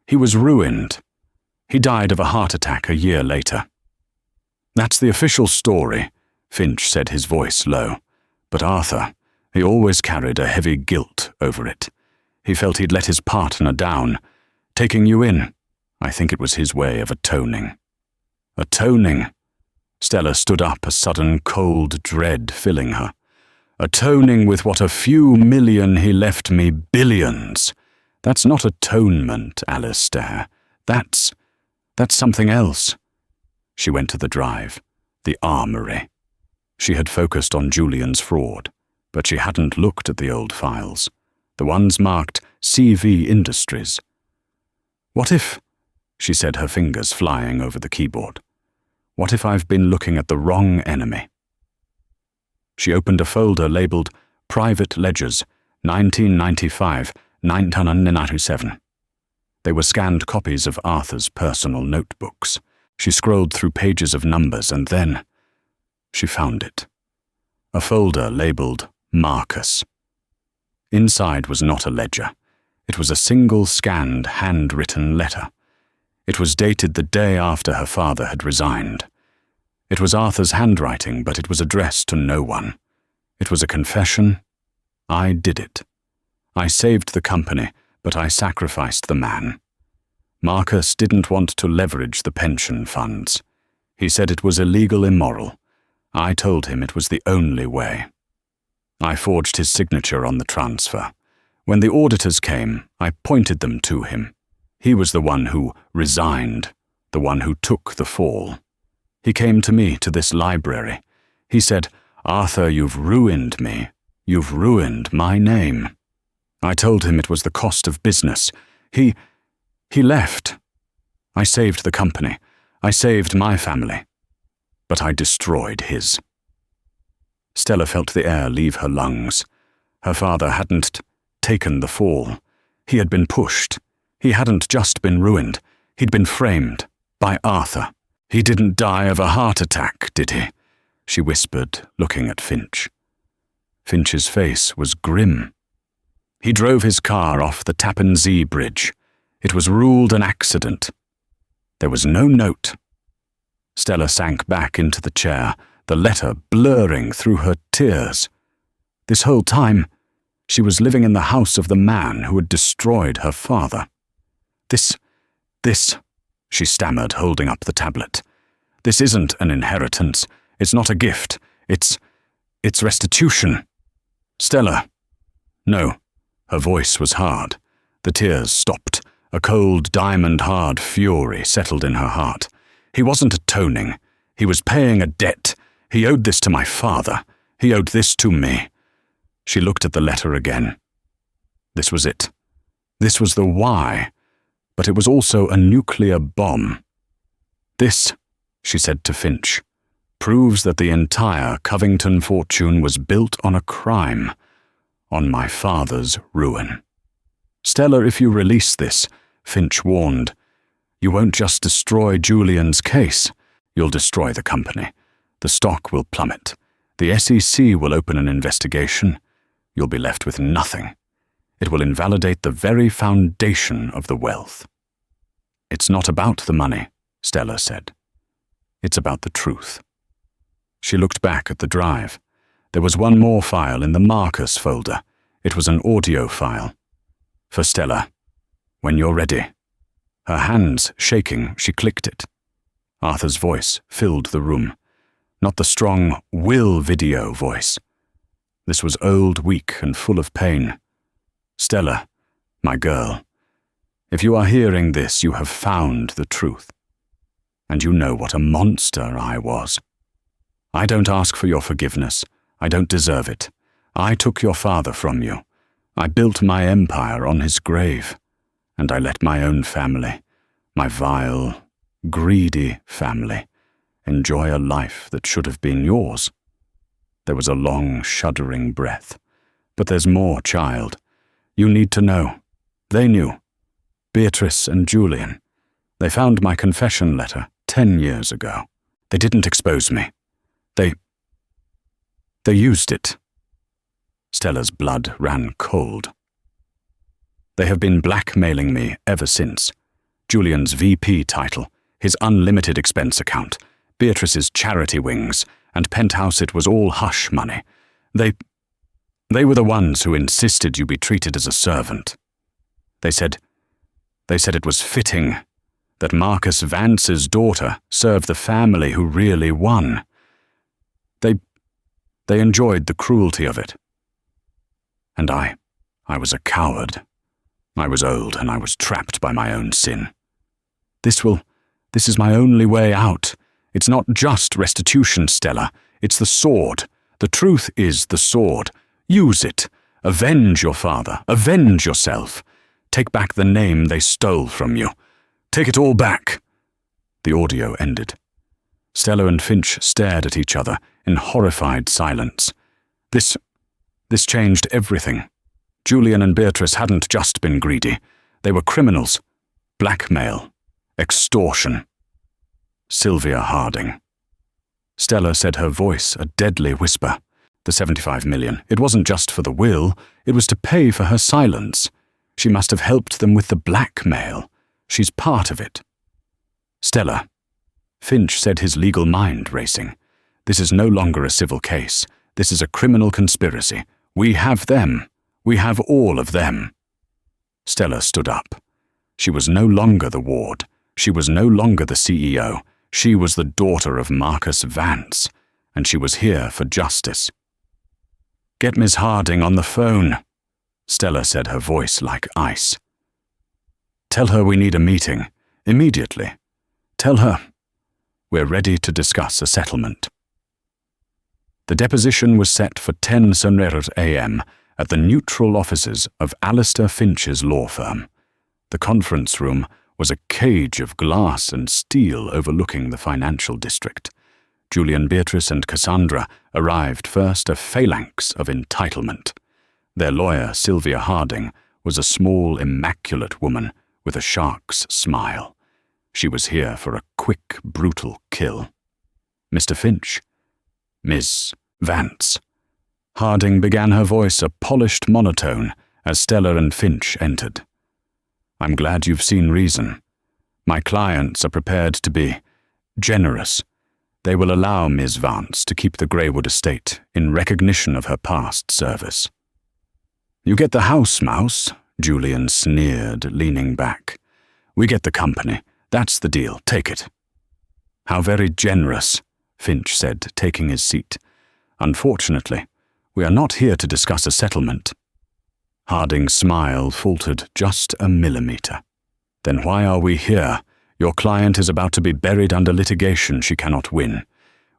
He was ruined. He died of a heart attack a year later." "That's the official story," Finch said, his voice low. "But Arthur, he always carried a heavy guilt over it. He felt he'd let his partner down. Taking you in, I think it was his way of atoning." "Atoning?" Stella stood up, a sudden cold dread filling her. "Atoning with what a few million he left me billions. That's not atonement, Alistair. That's something else." She went to the drive, the armory. She had focused on Julian's fraud, but she hadn't looked at the old files, the ones marked CV Industries. What if she said, her fingers flying over the keyboard. What if I've been looking at the wrong enemy? She opened a folder labeled Private Ledgers, 1995-1997. They were scanned copies of Arthur's personal notebooks. She scrolled through pages of numbers and then she found it. A folder labeled Marcus. Inside was not a ledger. It was a single scanned, handwritten letter. It was dated the day after her father had resigned. It was Arthur's handwriting, but it was addressed to no one. It was a confession. I did it. I saved the company, but I sacrificed the man. Marcus didn't want to leverage the pension funds. He said it was illegal, immoral. I told him it was the only way. I forged his signature on the transfer. When the auditors came, I pointed them to him. He was the one who resigned, the one who took the fall. He came to me, to this library. He said, "Arthur, you've ruined me. You've ruined my name." I told him it was the cost of business. He left. I saved the company. I saved my family. But I destroyed his. Stella felt the air leave her lungs. Her father hadn't taken the fall. He had been pushed. He hadn't just been ruined. He'd been framed by Arthur. He didn't die of a heart attack, did he? She whispered, looking at Finch. Finch's face was grim. He drove his car off the Tappan Zee Bridge. It was ruled an accident. There was no note. Stella sank back into the chair, the letter blurring through her tears. This whole time, she was living in the house of the man who had destroyed her father. This, she stammered, holding up the tablet. This isn't an inheritance. It's not a gift. It's restitution. Stella. No. Her voice was hard. The tears stopped. A cold, diamond-hard fury settled in her heart. He wasn't atoning. He was paying a debt. He owed this to my father. He owed this to me. She looked at the letter again. This was it. This was the why. But it was also a nuclear bomb. This, she said to Finch, proves that the entire Covington fortune was built on a crime, on my father's ruin. Stella, if you release this, Finch warned, you won't just destroy Julian's case, you'll destroy the company. The stock will plummet. The SEC will open an investigation. You'll be left with nothing. It will invalidate the very foundation of the wealth. It's not about the money, Stella said. It's about the truth. She looked back at the drive. There was one more file in the Marcus folder. It was an audio file. For Stella, when you're ready. Her hands shaking, she clicked it. Arthur's voice filled the room. Not the strong will video voice. This was old, weak, and full of pain. Stella, my girl, if you are hearing this, you have found the truth. And you know what a monster I was. I don't ask for your forgiveness. I don't deserve it. I took your father from you. I built my empire on his grave. And I let my own family, my vile, greedy family, enjoy a life that should have been yours. There was a long, shuddering breath. But there's more, child. You need to know. They knew. Beatrice and Julian. They found my confession letter 10 years ago. They didn't expose me. They used it. Stella's blood ran cold. They have been blackmailing me ever since. Julian's VP title, his unlimited expense account, Beatrice's charity wings, and Penthouse, it was all hush money. They were the ones who insisted you be treated as a servant. They said it was fitting that Marcus Vance's daughter serve the family who really won. They enjoyed the cruelty of it. And I was a coward. I was old and I was trapped by my own sin. This is my only way out. It's not just restitution, Stella. It's the sword. The truth is the sword. Use it. Avenge your father. Avenge yourself. Take back the name they stole from you. Take it all back." The audio ended. Stella and Finch stared at each other in horrified silence. This changed everything. Julian and Beatrice hadn't just been greedy. They were criminals. Blackmail. Extortion. Sylvia Harding. Stella said, her voice a deadly whisper. The $75 million. It wasn't just for the will. It was to pay for her silence. She must have helped them with the blackmail. She's part of it. Stella. Finch said, his legal mind racing. This is no longer a civil case. This is a criminal conspiracy. We have them. We have all of them. Stella stood up. She was no longer the ward. She was no longer the CEO. She was the daughter of Marcus Vance, and she was here for justice. "Get Miss Harding on the phone," Stella said, her voice like ice. "Tell her we need a meeting, immediately. Tell her we're ready to discuss a settlement." The deposition was set for 10 Sonreros a.m. at the neutral offices of Alistair Finch's law firm. The conference room was a cage of glass and steel overlooking the financial district. Julian, Beatrice, and Cassandra arrived first, a phalanx of entitlement. Their lawyer, Sylvia Harding, was a small, immaculate woman with a shark's smile. She was here for a quick, brutal kill. "Mr. Finch." "Ms. Vance." Harding began, her voice a polished monotone as Stella and Finch entered. "I'm glad you've seen reason. My clients are prepared to be generous. They will allow Ms. Vance to keep the Greywood estate in recognition of her past service." "You get the house, Mouse," Julian sneered, leaning back. "We get the company. That's the deal. Take it." "How very generous," Finch said, taking his seat. "Unfortunately, we are not here to discuss a settlement." Harding's smile faltered just a millimeter. "Then why are we here? Your client is about to be buried under litigation she cannot win.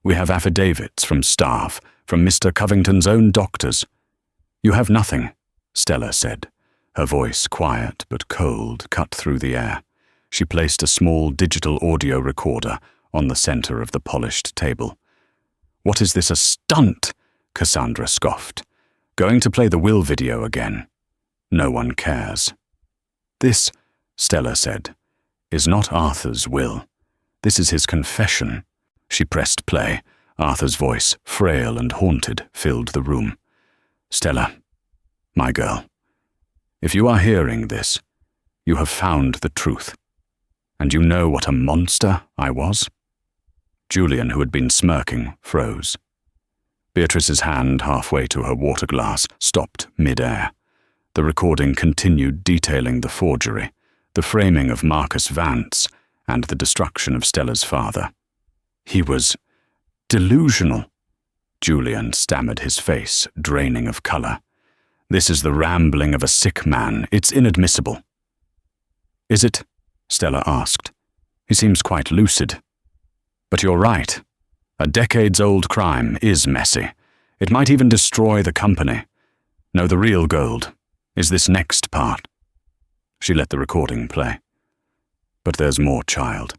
We have affidavits from staff, from Mr. Covington's own doctors." "You have nothing," Stella said. Her voice, quiet but cold, cut through the air. She placed a small digital audio recorder on the center of the polished table. "What is this, a stunt?" Cassandra scoffed. "Going to play the will video again? No one cares." "This," Stella said, "is not Arthur's will. This is his confession." She pressed play. Arthur's voice, frail and haunted, filled the room. "Stella, my girl, if you are hearing this, you have found the truth. And you know what a monster I was?" Julian, who had been smirking, froze. Beatrice's hand, halfway to her water glass, stopped mid-air. The recording continued detailing the forgery, the framing of Marcus Vance, and the destruction of Stella's father. "He was delusional," Julian stammered, his face draining of color. "This is the rambling of a sick man. It's inadmissible." "Is it?" Stella asked. "He seems quite lucid." "But you're right. A decades-old crime is messy. It might even destroy the company. No, the real gold is this next part." She let the recording play. "But there's more, child.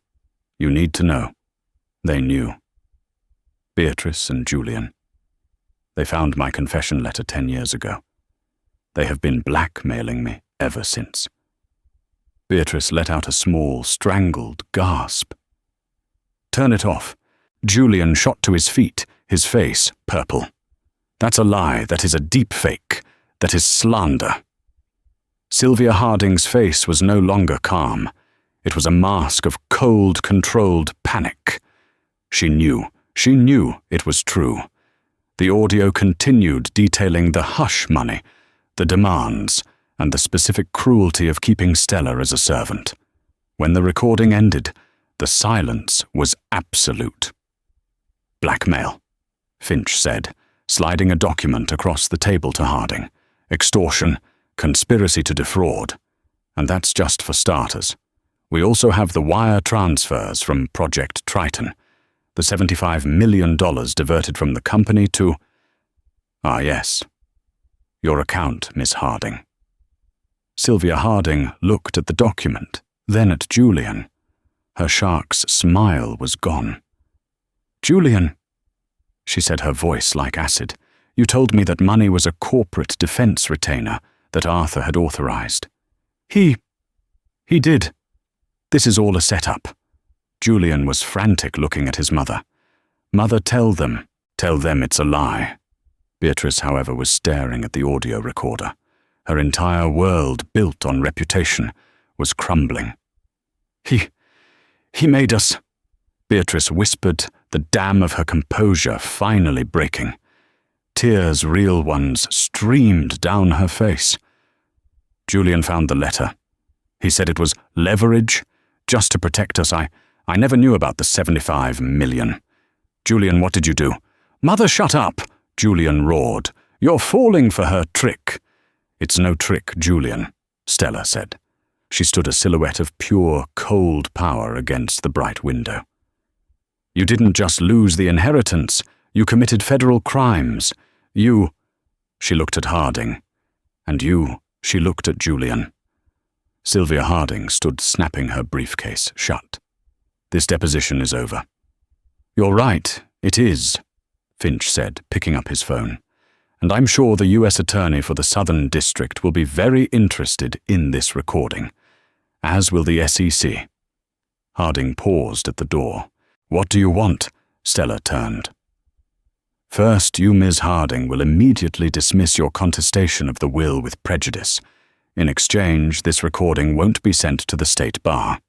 You need to know." They knew. Beatrice and Julian. They found my confession letter 10 years ago. They have been blackmailing me ever since. Beatrice let out a small, strangled gasp. "Turn it off." Julian shot to his feet, his face purple. "That's a lie. That is a deep fake. That is slander." Sylvia Harding's face was no longer calm. It was a mask of cold, controlled panic. She knew it was true. The audio continued detailing the hush money, the demands, and the specific cruelty of keeping Stella as a servant. When the recording ended, the silence was absolute. "Blackmail," Finch said, sliding a document across the table to Harding. "Extortion, conspiracy to defraud. And that's just for starters. We also have the wire transfers from Project Triton, the $75 million diverted from the company to—" "Ah, yes. Your account, Miss Harding." Sylvia Harding looked at the document, then at Julian. Her shark's smile was gone. "Julian," she said, her voice like acid, "you told me that money was a corporate defense retainer that Arthur had authorized." He did. This is all a setup." Julian was frantic, looking at his mother. "Mother, tell them it's a lie." Beatrice, however, was staring at the audio recorder. Her entire world, built on reputation, was crumbling. He made us," Beatrice whispered, the dam of her composure finally breaking. Tears, real ones, streamed down her face. Julian found the letter. He said it was leverage, just to protect us. I never knew about the 75 million. "Julian, what did you do?" "Mother, shut up," Julian roared. "You're falling for her trick." "It's no trick, Julian," Stella said. She stood a silhouette of pure, cold power against the bright window. "You didn't just lose the inheritance. You committed federal crimes. You—" She looked at Harding. "And you," she looked at Julian. Sylvia Harding stood snapping her briefcase shut. "This deposition is over." "You're right, it is," Finch said, picking up his phone. "And I'm sure the U.S. Attorney for the Southern District will be very interested in this recording, as will the SEC. Harding paused at the door. "What do you want?" Stella turned. "First, you, Ms. Harding, will immediately dismiss your contestation of the will with prejudice. In exchange, this recording won't be sent to the State Bar.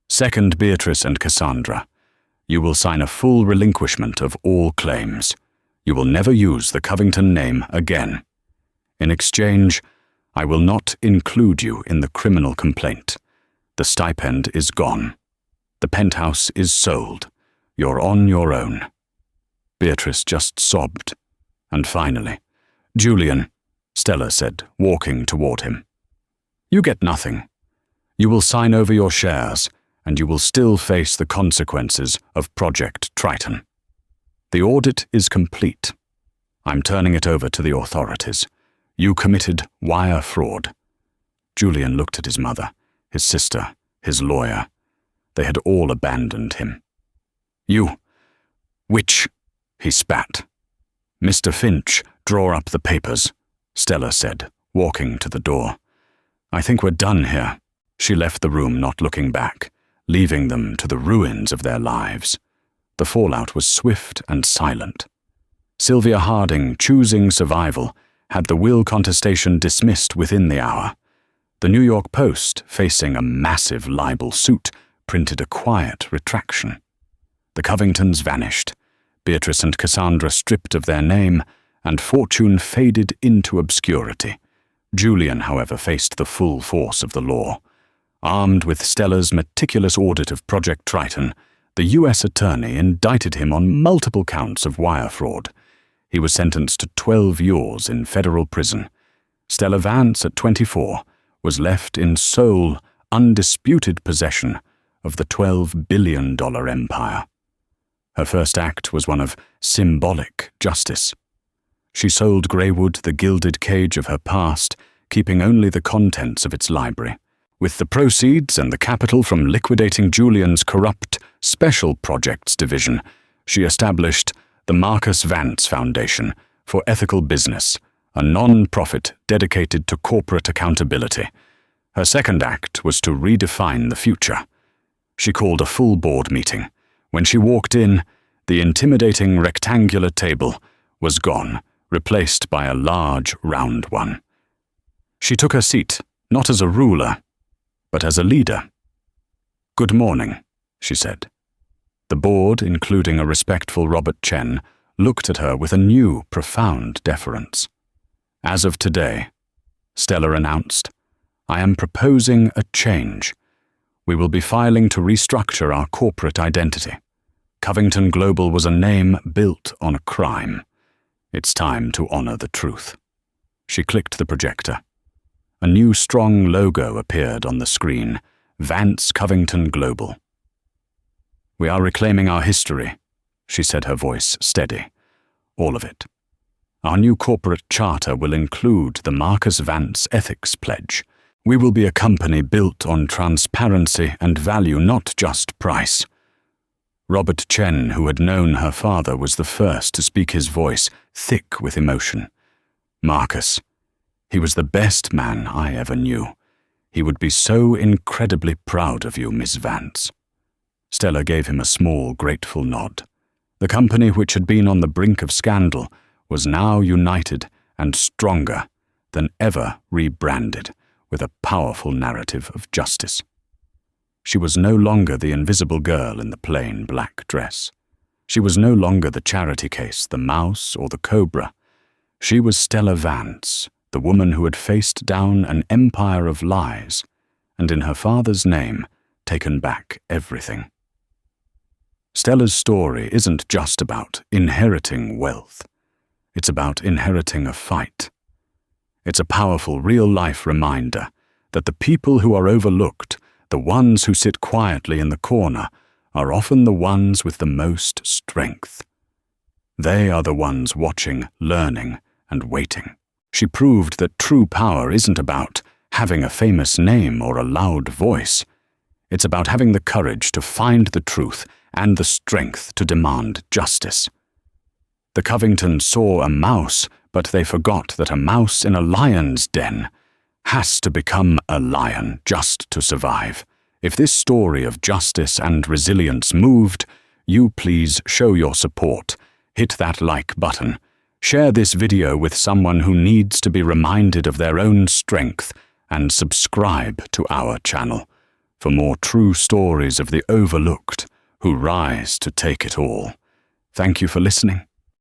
Second, Beatrice and Cassandra, you will sign a full relinquishment of all claims. You will never use the Covington name again. In exchange, I will not include you in the criminal complaint. The stipend is gone. The penthouse is sold. You're on your own." Beatrice just sobbed. And finally, "Julian," Stella said, walking toward him. "You get nothing. You will sign over your shares, and you will still face the consequences of Project Triton. The audit is complete. I'm turning it over to the authorities. You committed wire fraud." Julian looked at his mother, his sister, his lawyer. They had all abandoned him. "You, which?" he spat. "Mr. Finch, draw up the papers," Stella said, walking to the door. "I think we're done here." She left the room, not looking back, leaving them to the ruins of their lives. The fallout was swift and silent. Sylvia Harding, choosing survival, had the will contestation dismissed within the hour. The New York Post, facing a massive libel suit, printed a quiet retraction. The Covingtons vanished, Beatrice and Cassandra stripped of their name, and fortune faded into obscurity. Julian, however, faced the full force of the law. Armed with Stella's meticulous audit of Project Triton, the U.S. Attorney indicted him on multiple counts of wire fraud. He was sentenced to 12 years in federal prison. Stella Vance, at 24, was left in sole, undisputed possession of the $12 billion empire. Her first act was one of symbolic justice. She sold Greywood the gilded cage of her past, keeping only the contents of its library. With the proceeds and the capital from liquidating Julian's corrupt Special Projects Division, she established the Marcus Vance Foundation for Ethical Business, a non-profit dedicated to corporate accountability. Her second act was to redefine the future. She called a full board meeting. When she walked in, the intimidating rectangular table was gone, replaced by a large, round one. She took her seat, not as a ruler, but as a leader. "Good morning," she said. The board, including a respectful Robert Chen, looked at her with a new, profound deference. "As of today," Stella announced, "I am proposing a change. We will be filing to restructure our corporate identity. Covington Global was a name built on a crime. It's time to honor the truth." She clicked the projector. A new strong logo appeared on the screen, Vance Covington Global. "We are reclaiming our history," she said, her voice steady. "All of it. Our new corporate charter will include the Marcus Vance Ethics Pledge, We will be a company built on transparency and value, not just price. Robert Chen, who had known her father, was the first to speak, his voice thick with emotion. Marcus, he was the best man I ever knew. He would be so incredibly proud of you, Miss Vance. Stella gave him a small, grateful nod. The company, which had been on the brink of scandal, was now united and stronger than ever, rebranded with a powerful narrative of justice. She was no longer the invisible girl in the plain black dress. She was no longer the charity case, the mouse, or the cobra. She was Stella Vance, the woman who had faced down an empire of lies, and in her father's name, taken back everything. Stella's story isn't just about inheriting wealth. It's about inheriting a fight. It's a powerful, real-life reminder that the people who are overlooked, the ones who sit quietly in the corner, are often the ones with the most strength. They are the ones watching, learning, and waiting. She proved that true power isn't about having a famous name or a loud voice. It's about having the courage to find the truth and the strength to demand justice. The Covingtons saw a mouse, but they forgot that a mouse in a lion's den has to become a lion just to survive. If this story of justice and resilience moved, you please show your support. Hit that like button. Share this video with someone who needs to be reminded of their own strength, and subscribe to our channel for more true stories of the overlooked who rise to take it all. Thank you for listening.